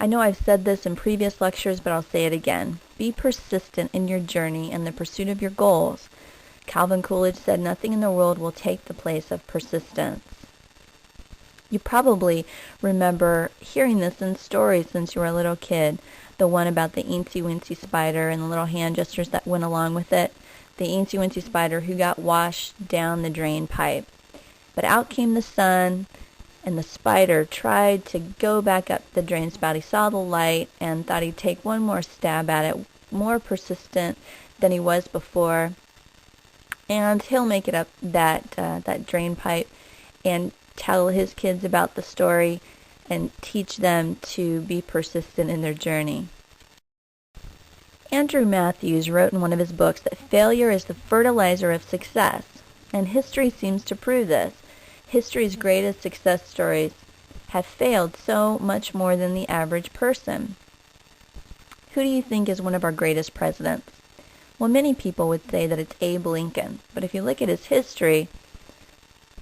I know I've said this in previous lectures, but I'll say it again. Be persistent in your journey and the pursuit of your goals. Calvin Coolidge said nothing in the world will take the place of persistence. You probably remember hearing this in stories since you were a little kid. The one about the eensy-weensy spider and the little hand gestures that went along with it. The eensy-weensy spider who got washed down the drain pipe. But out came the sun, and the spider tried to go back up the drain spout. He saw the light and thought he'd take one more stab at it, more persistent than he was before. And he'll make it up that drain pipe and tell his kids about the story and teach them to be persistent in their journey. Andrew Matthews wrote in one of his books that failure is the fertilizer of success, and history seems to prove this. History's greatest success stories have failed so much more than the average person. Who do you think is one of our greatest presidents? Well, many people would say that it's Abe Lincoln, but if you look at his history,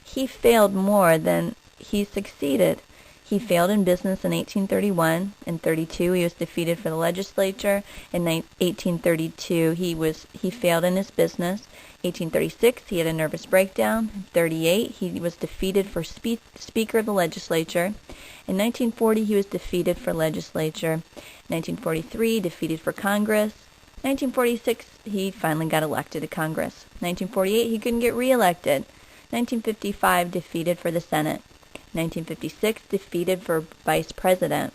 he failed more than he succeeded. He failed in business in 1831. In 32, he was defeated for the legislature. In 1832, he failed in his business. 1836, he had a nervous breakdown. In 38, he was defeated for Speaker of the Legislature. In 1940, he was defeated for legislature. 1943, defeated for Congress. 1946, he finally got elected to Congress. 1948, he couldn't get reelected. 1955, defeated for the Senate. 1956, defeated for Vice President.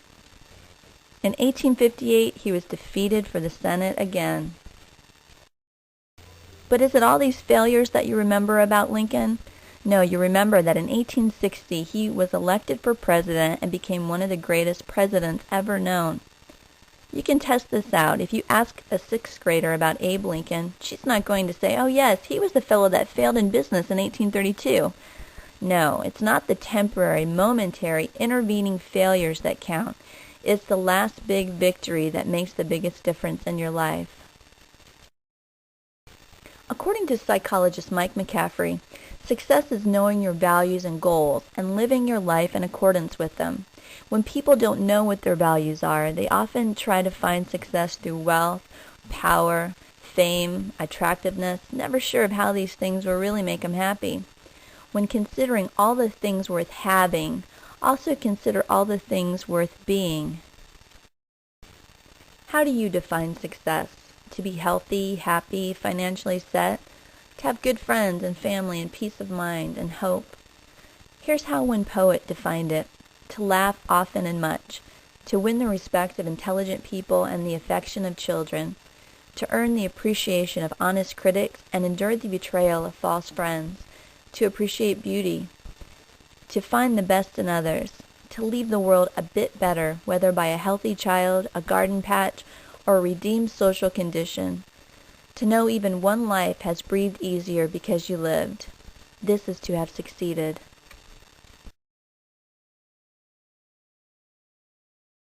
In 1858, he was defeated for the Senate again. But is it all these failures that you remember about Lincoln? No, you remember that in 1860, he was elected for president and became one of the greatest presidents ever known. You can test this out. If you ask a sixth grader about Abe Lincoln, she's not going to say, oh yes, he was the fellow that failed in business in 1832. No, it's not the temporary, momentary, intervening failures that count. It's the last big victory that makes the biggest difference in your life. According to psychologist Mike McCaffrey, success is knowing your values and goals and living your life in accordance with them. When people don't know what their values are, they often try to find success through wealth, power, fame, attractiveness, never sure of how these things will really make them happy. When considering all the things worth having, also consider all the things worth being. How do you define success? To be healthy, happy, financially set? To have good friends and family and peace of mind and hope? Here's how one poet defined it. To laugh often and much, to win the respect of intelligent people and the affection of children, to earn the appreciation of honest critics and endure the betrayal of false friends, to appreciate beauty, to find the best in others, to leave the world a bit better, whether by a healthy child, a garden patch, or a redeemed social condition, to know even one life has breathed easier because you lived. This is to have succeeded.